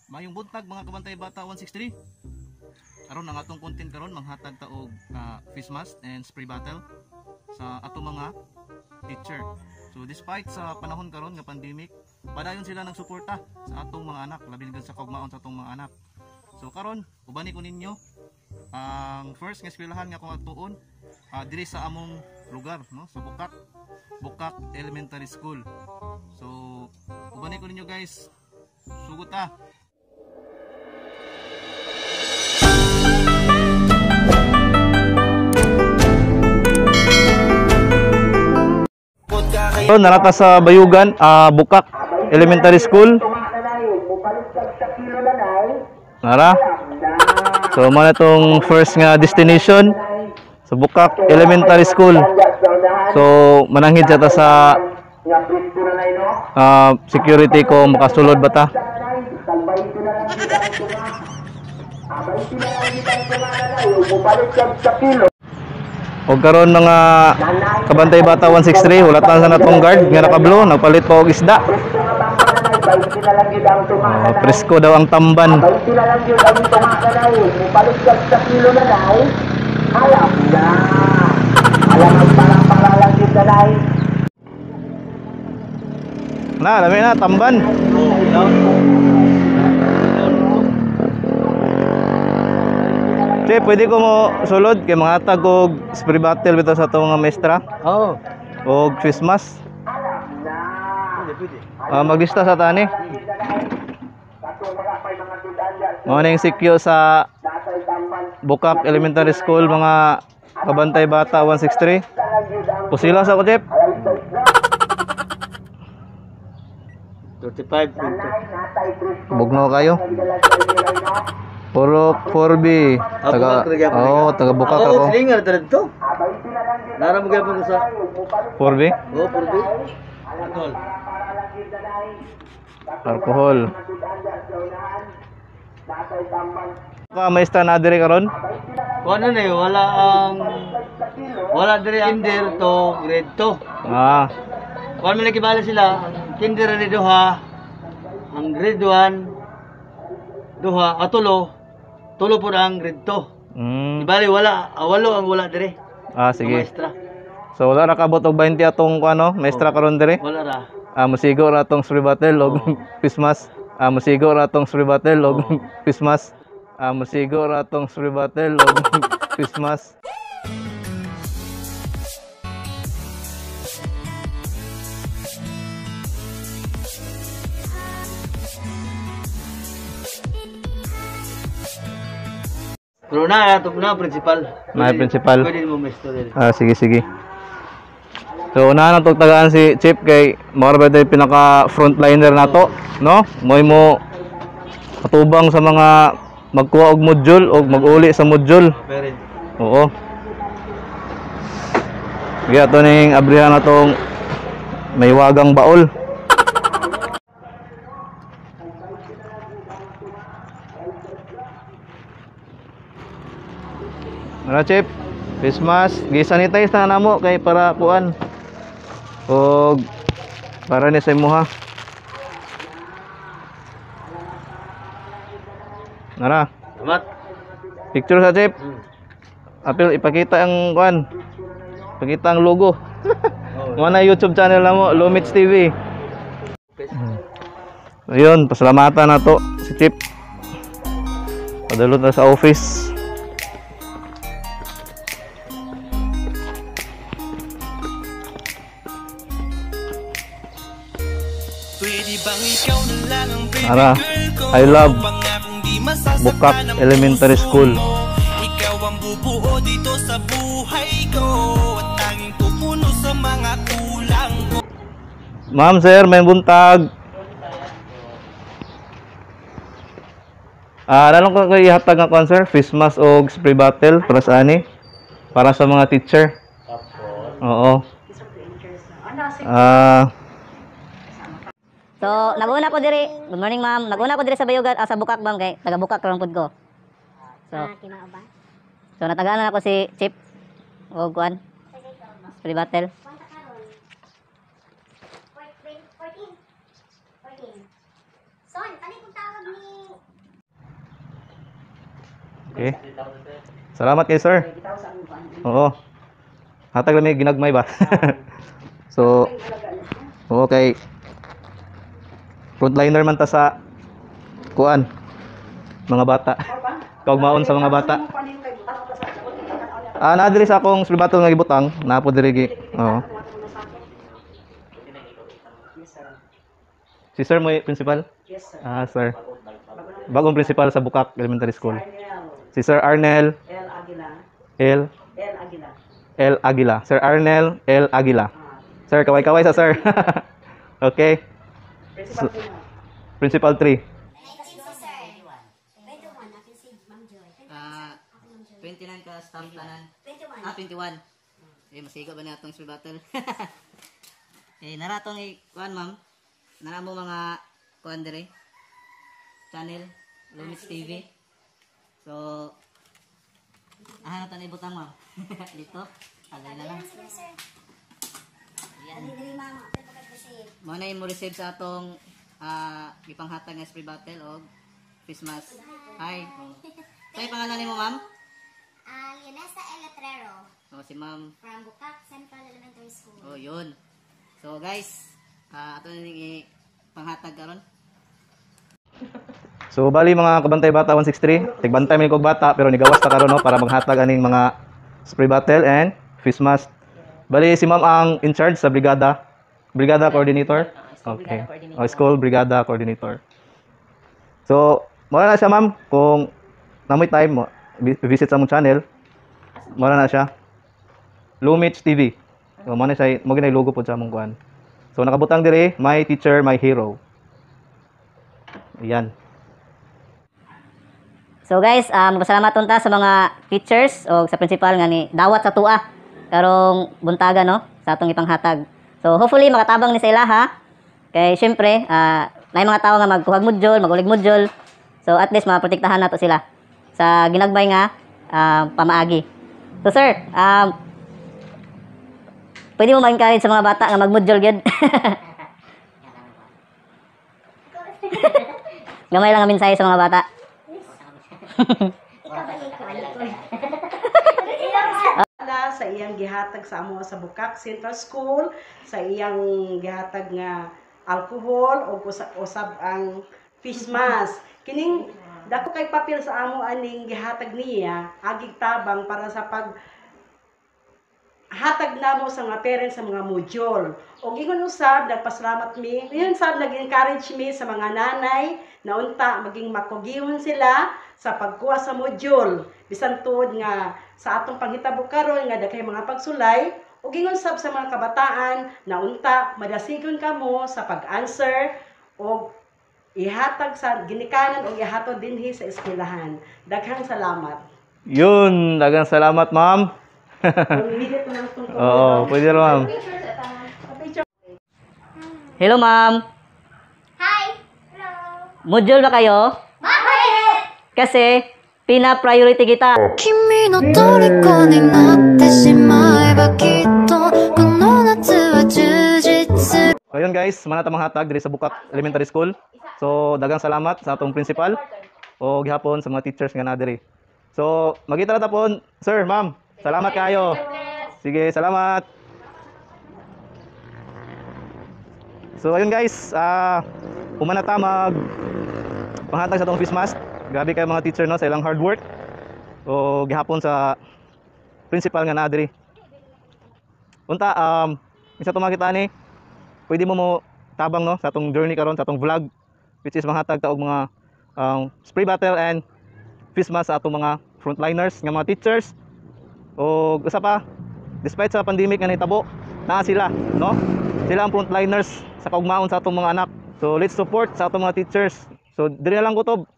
Mayong buntag mga kabantay bata 163. Karon ang atong content karon manghatag ta og face mask and spray bottle sa ato mga teacher. So despite sa panahon karon nga pandemic, padayon sila nagsuporta sa atong mga anak, labi na sa kaugmaon sa atong mga anak. So karon ubani ko ninyo ang first nga eskwelahan nga akong atuon diri sa among lugar, no, sa Bukak Elementary School. So ubani ko ninyo guys, sugot ta. So, narata sa Bayugan, Bukak Elementary School. Nara. So, mana itong first nga destination sa Bukak Elementary School. So, mananghid siya ta sa security ko makasulod ba ta. O karon mga kabantay bata 163, wala tan sa natong guard nga nakablo, nagpalit pa og isda. Presko daw ang tamban. Na, dami na tamban. Che, pwede ko mo sulod kay mga tag og spray bottle bitaw sa atong mga maestra. Oo. Og face mask. Maglista sa tani. Mo ning sikyo sa Bukak Elementary School mga kabantay bata 163. Pusila sa ko, Chep. 35. Bugno kayo. Puro 4B. Taga Bukak ako. Slinger dito. Nara mo gyapon sa 4B? Oh, 4B. Alcohol. Ka maestra na diri karon? Kuan na wala diri kinder to grade 2. Kuan man gibala sila, ang kinder ni duha, ang grade 1 duha, tulo po ang grade 2. Ibali walo ang wala dire. Sige. Maestra. So wala ra kabot og 20 atong kuno, maestra karon dire. Wala ra. Musigo ra atong spray bottle og face mask. Musigo ra atong spray bottle og face mask. Musigo ra atong spray bottle og face mask. Pero na principal. Na principal. Pwede mo maestro dire. Sige. So unahan natong tagaan si Chip kay mao ba tay pinaka frontliner nato, no? Mo katubang sa mga magkuha og module og mag-uli sa module. Parent. Oo. Giya to ning abrihan natong may wagang baol. Ano, Chip? Face mask, gi-sanitize na namo kay para kuan. Og para ni sa imuha. Nara. Salamat. Picture sa, Chip. Apil ipakita ang kuan. Ipakita ang logo. Mana YouTube channel namo, Lumits TV. Ayun, pasalamatan na to si Chip. Padulot na sa office. Ara, I love Bukak Elementary School. Ikaw ang bubuo dito sa buhay ko at tanging pupuno sa mga kulang ko. Ma'am, sir, may buntag. Lalong ko kayo ihatag ng concert, face mask o spray bottle para sa ani? Para sa mga teacher. Oo. So, naguna ko diri. Good morning, ma'am. Naguna ko diri sa Bayugan, sa Bukak bang kay taga Bukak karon pud ko. So, so natagaan na ako si Chip. O kuan. Spray bottle. 14. Son, kani kung tawag Okay. Salamat kay sir. Oo. Hatag lang may ginagmay ba? So, okay. Frontliner man ta sa kuan mga bata. Kaugmaon sa mga bata. Na diri sa akong sulbaton nga gibutang, na po diri gi. Oo. Si sir mo principal? Yes, sir. Sir. Bagong principal sa Bukak Elementary School. Si Sir Arnel L. Aguila. L. L. Aguila. L. Aguila. Sir Arnel L. Aguila. Sir, kaway-kaway sa sir. Okay. Principal po na. Principal 3. 29 ka stamp tanan. 21. Masigo ba na itong school battle? Naratong kuan ma'am. Nara mo mga kuan dire. Channel Lumix TV. So na tanay butang ma'am. Dito. Agay na lang. Yan. Mo na mo receive sa atong gipanghatag nga spray bottle og face mask. Hi. Say pangalan nimo ma'am? Leonesa Eletrero Si ma'am. from Bukak Central Elementary School. Yun. So guys, ato na ning panghatag karon. So bali mga kabantay bata 163, tigbantay mi kog bata pero nigawas ta karon no para maghatag aning mga spray bottle and face mask. Bali si ma'am ang in charge sa brigada. Brigada coordinator. Okay. School brigada coordinator. So, mura na siya ma'am kung namoy time mo visit sa mong channel. Mura na siya. Lumich TV. So, mo na siya mo ginay logo pod sa mong kuan. So nakabutang dire, my teacher, my hero. Ayan. So guys, magpasalamat tunta sa mga teachers o sa principal nga ni dawat sa tua karong buntaga no sa atong ipanghatag. So hopefully makatabang ni sa ilaha. Kay syempre, may mga tao nga magkuhag module, magulig module. So at least maprotektahan nato sila sa ginagbay nga pamaagi. So sir, pwede mo mag-encourage sa mga bata nga mag-module gyud. Gamay lang ang mensahe sa mga bata. Sa iyang gihatag sa amo sa Bukak Central School, sa iyang gihatag nga alcohol o usab ang face mask. Kining dako kay papel sa amo aning gihatag niya agig tabang para sa pag hatag namo sa mga parents sa mga module. O ingon usab nagpasalamat mi. Yun sab nag-encourage mi sa mga nanay na unta maging makugihon sila sa pagkuha sa module. Bisan tuod nga sa atong panghitabo karon nga daghay mga pagsulay, ug ingon sab sa mga kabataan na unta madasigon kamo sa pag-answer o ihatag sa ginikanan o ihatod dinhi sa eskwelahan. Daghang salamat. Yun, dagang salamat ma'am. Minute na itong Oo, pwede rin ma'am. Hello ma'am. Hi! Hello! Module ba kayo? Bakit? Kasi pina-priority kita. 君の虜になってしまえばきっとこの夏は充実する So yun guys, manata mga hatag diri sa Bukak Elementary School. So dagang salamat sa atong principal o gihapon sa mga teachers nga na diri. So magita na tapon, sir, ma'am. Salamat kayo. Sige, salamat. So ayun guys, umanata mag panghatag sa atong face mask. Grabe kayo mga teacher no sa ilang hard work. O gihapon sa principal nga na diri. Unta isa to makita ni pwede mo tabang no sa atong journey karon sa atong vlog which is manghatag ta og mga spray bottle and face mask sa atong mga frontliners nga mga teachers. O usa pa, despite sa pandemic nga nahitabo, naa sila, no? Sila ang frontliners sa kaugmaon sa atong mga anak. So let's support sa atong mga teachers. So diri na lang kutob.